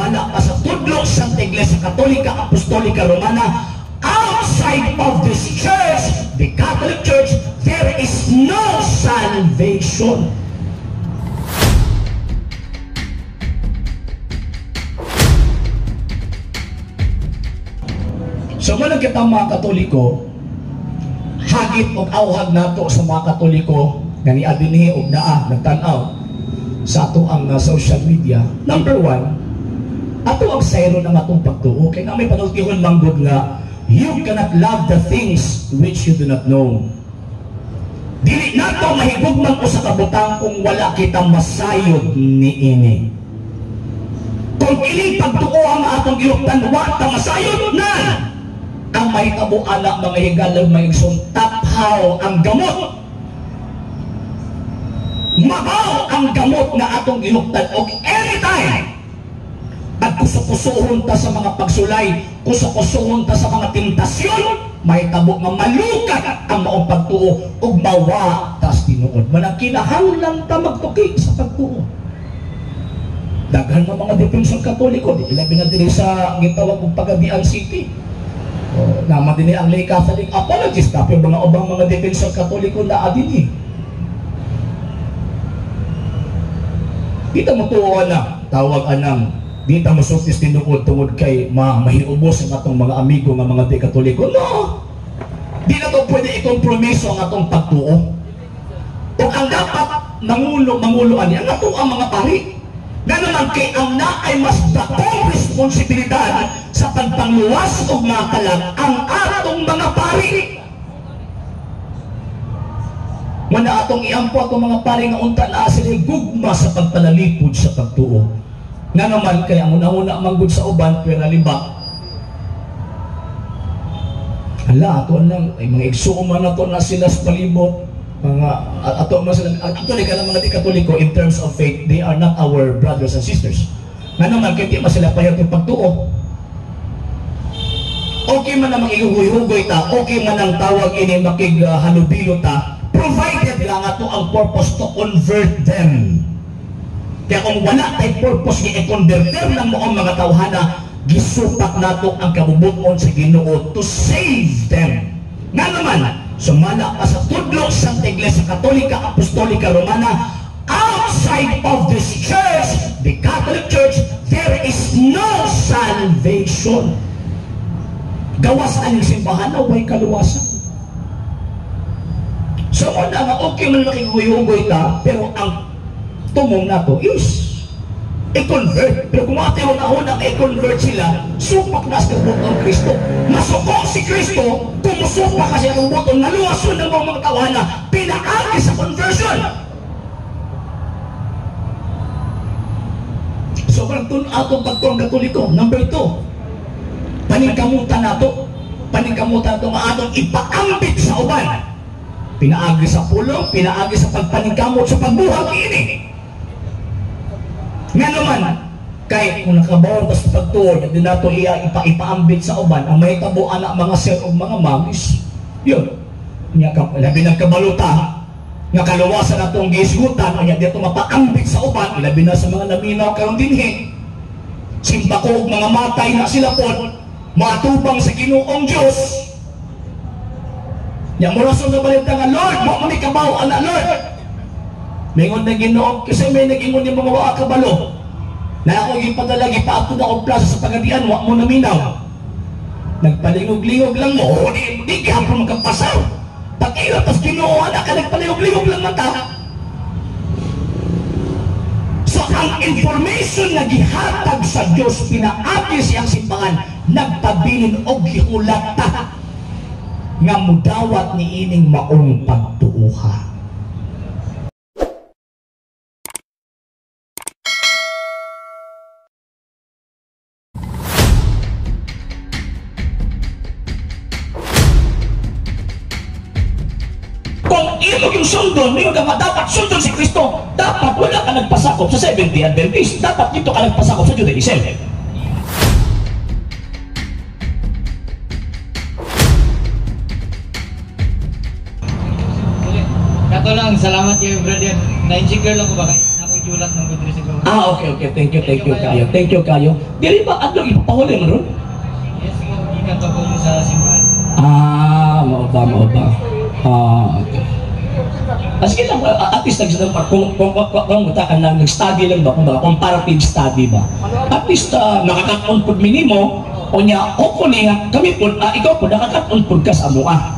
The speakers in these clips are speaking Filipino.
sumala pa sa tudlo sa Iglesia Katolika Apostolika Romana, outside of this church, the Catholic Church, there is no salvation. So muna kita mga Katoliko, hagit o awhag nato sa mga Katoliko nga ni Adinhi o nagtanaw sa ato ang social media. Number one, ato ang sayro ng atong pagtuo. Kaya na may panultihon manggod nga, you cannot love the things which you do not know. Dili nato mahigugman ko sa kabutang kung wala kitang masayod ni ini. Kung ining pagtuo ang atong giuptan, wala masayod na. Ang may tabuana mga higalag may taphaw ang gamot. Mabaw ang gamot na atong ginuktan o anytime. At kusukusuhon ta sa mga pagsulay, kusukusuhon ta sa mga tentasyon, may tabo nga malukat ang maong pagtuo o mawa tas tinuod. Managkinahanglan ta magtuki sa pagtuo. Daghan ng mga defensor Katoliko, ilabi na din sa gitawag ng Pagadian City. Naman din ang lay Catholic apologist, tapi mga ubang mga defensor Katoliko na adin Kita mo tuwa na, tawag anang, di ta mo sultis tinuod tungod kay mahiubos ang atong mga amigo nga mga di Katoliko. No! Di na to pwede ikompromiso ang atong pagtuo. O ang dapat mangulo-manguluan ang ato ang mga pari. Na naman kay ang na ay mas dakong responsibilidad sa pagpangluwas o makalag ang atong mga pari. Muna atong iampo atong mga pari nga unta na sila gugma sa pagpanalipod sa pagtuo. Nga naman kay ang una-una manggod sa uban pero libak. Hala, ato lang ay mga igsuuman na to na sila sa palibot. Mga ato mo sila actually ka mga di Katoliko in terms of faith, they are not our brothers and sisters. Nga naman kay di man sila payag yung pagtuo. Okay man namang ihugoy-hugoy ta, okay man ang tawag ini makighalubilo ta, provided lang ato ang purpose to convert them. Kaya kung wala tay purpose ni i-converter ng mga tawhana, gisupak nato ang kabubuton sa Ginoo to save them. Nga naman, sumala pa sa tudlo sa Iglesia Katolika Apostolika Romana, outside of this church, the Catholic Church, there is no salvation. Gawas aning simbahan na way kaluwasan. So na nga okay man makigugoy-ugoy ta, pero ang tumong nato is i-convert. Pero kung ate una-una i-convert sila, supak na sa butong Kristo. Masuko si Kristo, kumusupak kasi ang butong, naluwason ng mga tawana, pinaagi sa conversion. So parang atong pagtuang Katoliko. Number 2, paningkamutan nato. Paningkamutan nato nga atong ipaambit sa uban. Pinaagi sa pulong, pinaagi sa pagpaningkamot sa pagbuhag ini. Nga naman, kay kung nakabawang ka sa pagtuon, hindi nato ipaambit sa uban, ang may tabo anak mga sir o mga mamis, yun. Labi ng kabaluta, nga kaluwasan na itong gisgutan, kaya dito mapaambit sa uban, labi na sa mga naminaw karong dinhi. Simba ko, mga matay na sila po, matubang sa Ginoong Diyos. Yang murason na balita nga, Lord, mo kami kabaw, anak Lord. Mingon na Ginoo, kasi may nag-ingon yung mga waa kabalo. Na ako yung padalagi, paatod ako plaza sa Pagadian, wak mo naminaw. Nagpalingog-lingog lang mo, di kahapon magkapasaw. Pag-irap, tas Ginoo, anak ka, nagpalingog-lingog lang mata. So, ang information na gihatag sa Diyos, pinaagi siyang simbahan, nagpabilin o gihulata nga mudawat ni ining maong pagtuuha. Kung ilog yung sundon, yung dapat sundon si Kristo, dapat wala ka nagpasakop sa Seventh-day Adventist, dapat dito ka nagpasakop sa Judaism. Kato lang, salamat kayo brother. Na-insecure lang ko ba kayo? Ako Pakiulat ng Gudri sa gawa. Okay. Thank you kayo. Thank you kayo. Dili ba adlaw ipapahuli man ron? Yes, mo gikan to ko sa simbahan. Mao ba. Okay. Sige lang, at least kung mutakan lang, nag-study lang ba, comparative study ba? At least nakakakon po minimo, o niya, ni kami po, ikaw po, nakakakon po ka sa mua.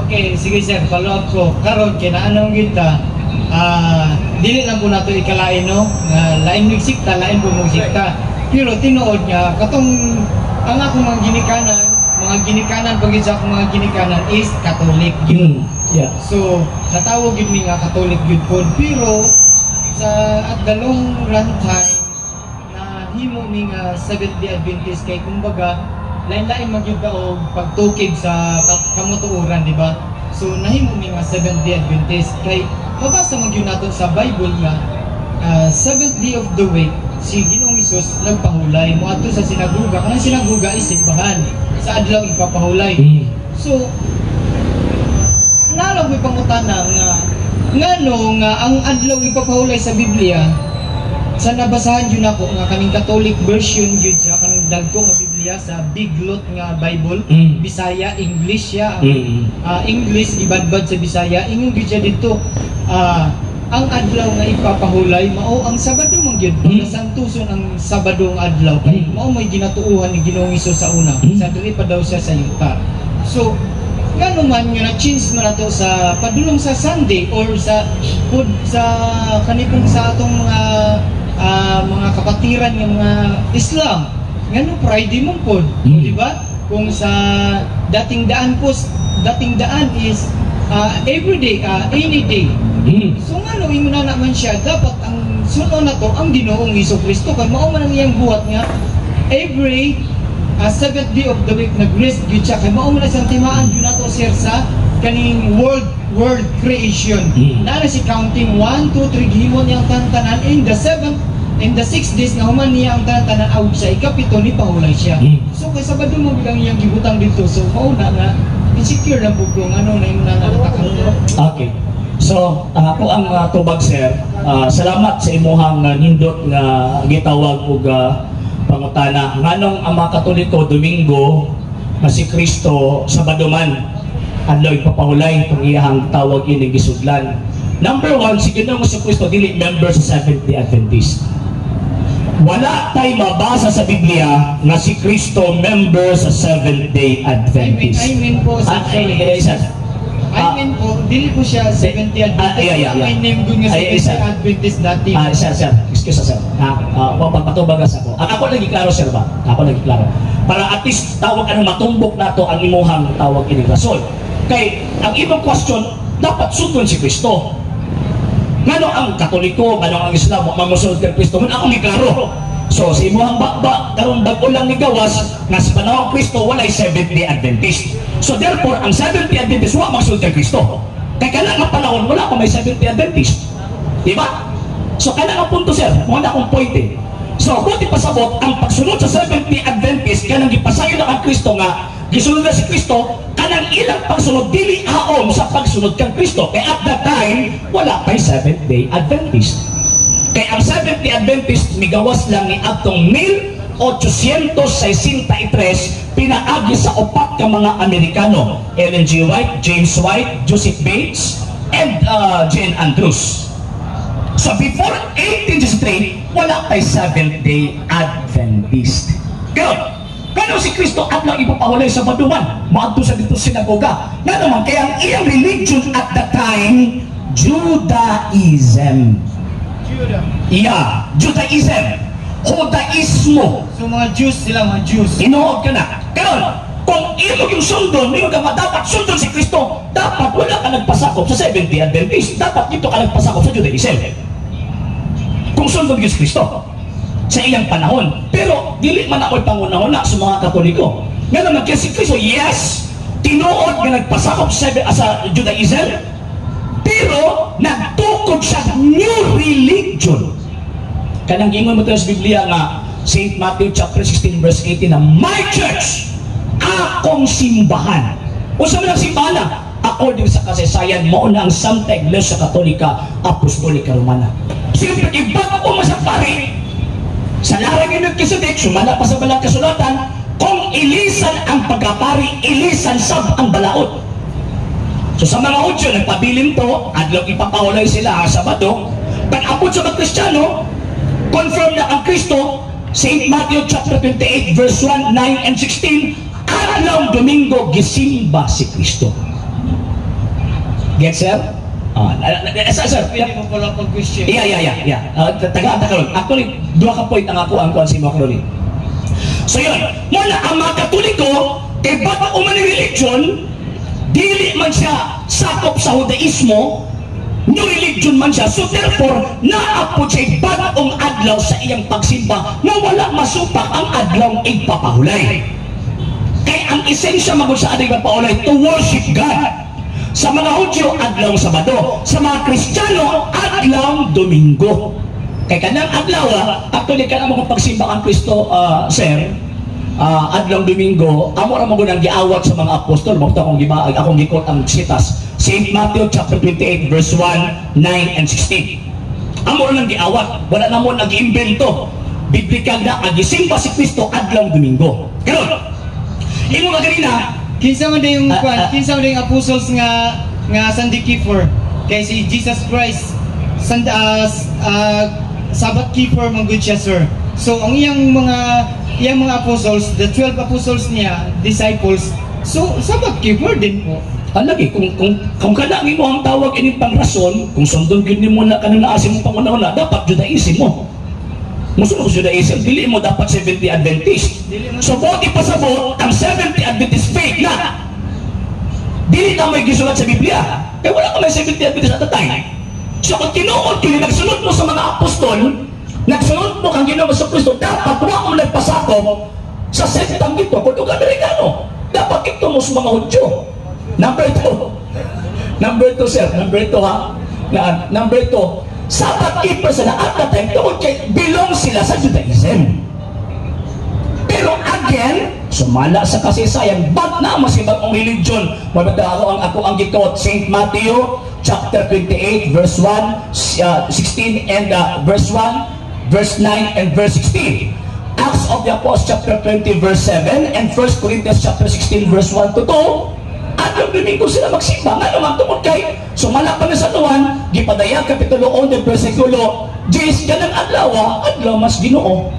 Okay, sige sir, follow up ko. Karon kinaanong kita, dili lang po nato ikalain, no? Lain migsikta, lain po migsikta. Pero tinuod niya, katong ang akong mga ginikanan pagid sa akong mga ginikanan is Catholic. Yeah. So, natawag yun mi nga Catholic yun po. Pero, at the long run time, na himo mi nga Seventh-day Adventist kay kumbaga, lain-lain magyud ka og pagtukig sa kamutuoran, di ba? So, nahimo mi nga Seventh-day Adventist kay mabasa magyud nato sa Bible nga seventh day of the week si Ginoong Hesus nagpahulay moadto sa sinaguga. Kanang sinaguga is simbahan. Sa adlaw ipapahulay. So, nalaw may pangutana nga ang adlaw ipapahulay sa Biblia sa nabasahan yun ako nga kaning Catholic version yun siya kaning dagko nga Biblia sa Biglot nga Bible, Bisaya, English siya. English ibadbad sa Bisaya, ingon gyud siya dito. Ang adlaw nga ipapahulay mao ang Sabado man gyud. Nasantuson ang Sabado nga adlaw kay mao may ginatuuhan ni Ginoong Hesus sa una. Sa dili pa daw siya sa yuta. So ngano man nga na-change man nato sa padulong sa Sunday or sa kanipong sa atong mga kapatiran ng mga Islam. Ngano Friday man pod, di ba? Kung sa dating daan is every day, any day. So ngano ingon na naman siya, dapat ang suno na to ang Ginoong Hesukristo kay mao man ang iyang buhat nga every seventh day of the week nag-rest gyud siya kay mao man ang timaan gyud nato sir sa kaning world creation. Nara si counting 1 2 3 gihimon niyang tanan in the 6 days na human niya ang tanan out sa ikapito ni pahulay siya. So kay Sabado mo bilang iyang gibutang dito. So mao na nga insecure lang pud kung ano na yung nanatakan. Okay. So, ako ang tubag sir, salamat sa imuhang nindot nga gitawag og pangutana. Nganong ang mga Katoliko Domingo nga si Kristo Sabado man adlaw ipapahulay kung iyang tawag ini gisudlan. Number 1, si Ginoong Kristo dili member sa Seventh-day Adventist. Wala tay mabasa sa Biblia nga si Kristo member sa Seventh-day Adventist. I mean po sa I mean po, dili po siya 70 Adventist. May name ko nga 70 Adventist dati. Sir. Excuse sir. Pagpatubagas ako. Ako lagi klaro sir ba? Ako lagi klaro. Para at least tawag anong matumbok nato ang imuhang tawag ini rason. Kay ang ibang question dapat sudon si Kristo. Ngano ang Katoliko, ngano ang Islam, mamusunod kay Kristo. Man ako klaro. So, sa imuhang bakba, karong bago lang ni gawas, nga sa panahon Kristo, walay Seventh-day Adventist. So, therefore, ang Seventh-day Adventist, wala magsunod kay Kristo. Kaya kana nga panahon, wala pa may Seventh-day Adventist. Diba? So, kana nga punto, sir. Kung na akong point eh. So, buti pasabot, ang pagsunod sa Seventh-day Adventist, kanang gipasayo na kang Kristo nga, gisunod na si Kristo, kanang ilang pagsunod, dili haom sa pagsunod kang Kristo. Kaya at that time, wala pa'y Seventh-day Adventist. Kaya ang Seventh-day Adventist migawas lang ni atong 1863 pinaagi sa upat ka mga Amerikano, Ellen G. White, James White, Joseph Bates, and Jane Andrews. So before 1863, wala pa'y Seventh-day Adventist. Kano si Kristo at lang ipapahulay sa baduman, maadto sa dito sinagoga. Nga naman, kaya ang iyang religion at the time, Judaism. Judaism. Judaismo. So mga Jews sila, mga Jews. Inuod ka na. Karon, kung imo yung sundon, imo ka dapat sundon si Kristo, dapat wala ka nagpasakop sa Seventh-day Adventist. Dapat dito ka nagpasakop sa Judaism. Kung sundon yung si Kristo sa iyang panahon. Pero, dili man ako'y pangunahuna sa mga Katoliko. Nga naman, kaya si Kristo, yes, tinuod nga nagpasakop sa Judaism, pero nagtukod sa new religion. Kanang gingon mo tayo sa Biblia nga St. Matthew chapter 16 verse 18 na my church, akong simbahan. O sa mga simbahan na according sa kasaysayan mo na ang Santa Iglesia Katolika Apostolika Romana. Siyempre, iba ko masapari. Sa larang inod kisudik, sumala pa sa balang kasulatan, kung ilisan ang pagkapari, ilisan sab ang balaod. So sa mga Hudyo, nagpabilin to, adlaw ipapahulay sila sa Sabado. Pag-abot sa mga Kristiyano, confirm na ang Kristo, St. Matthew chapter 28, verse 1, 9, and 16, adlaw Domingo, gisimba si Kristo. Get, sir? Sir, Pwede mo pala pag-question. Yeah. Taga-tagalog. Actually, dua ka point ang ako ang kuhan si Macroni. So yun, muna ang mga Katoliko, kay bata umani religion, dili man siya sakop sa Judaismo, new religion man siya. So therefore, naapod siya bagong adlaw sa iyang pagsimba na wala masupak ang adlaw ipapahulay. Kaya ang esensya magod sa ating pagpahulay, to worship God. Sa mga Hudyo, adlaw Sabado. Sa mga Kristiyano, adlaw Domingo. Kaya kanang adlaw, actually ka naman kung pagsimba ang Kristo, sir, adlaw Domingo, amo ra mo nang giawat sa mga apostol. Mao akong gikot ang sitas. St. Matthew chapter 28 verse 1, 9 and 16. Amo ra nang giawat, wala na mo nag-iimbento. Biblikal na agisimba si Kristo adlaw Domingo. Karon, imo nga ganina, Kinsa man yung kinsa man yung apostles nga Sunday keeper kay si Jesus Christ Sabbath keeper man good siya, sir. So ang iyang mga apostles, the 12 apostles niya, disciples, so Sabbath keeper din po. lagi kung kana mo ang tawag ini pang rason, kung sundon gyud nimo na kanang naasim mo pangunahuna, dapat Judaism mo. Musunod ko Judaism, dili mo dapat 70 Adventist. So buot ipasabot ang 70 Adventist fake na. Dili na may gisulat sa Biblia. Kaya wala ka may 70 Adventist at the time. So kung tinuod kini nagsunod mo sa mga apostol, nagsunod mo kang Ginoo sa Kristo, dapat wa mo nagpasakop sa sektang gito kung Amerikano. Dapat ito mo sa mga Hudyo. Number 2, sir. Number 2, ha? Number 2, Sabbath keeper sila at that time tungkol kay belong sila sa Judaism. Pero again, sumala sa kasaysayan, ba't na masibag ang religion? Mabata ako ang gikot, St. Matthew chapter 28 verse 1, 16 and verse 1, verse 9 and verse 16. Acts of the Apostles chapter 20 verse 7 and 1 Corinthians chapter 16 verse 1 to 2. At yung Domingo sila magsimba, nga naman tungkol kay sumala pa na sa tuwan, gipadayag kapitulo 11 versikulo 10, ganang adlaw mas Ginoo.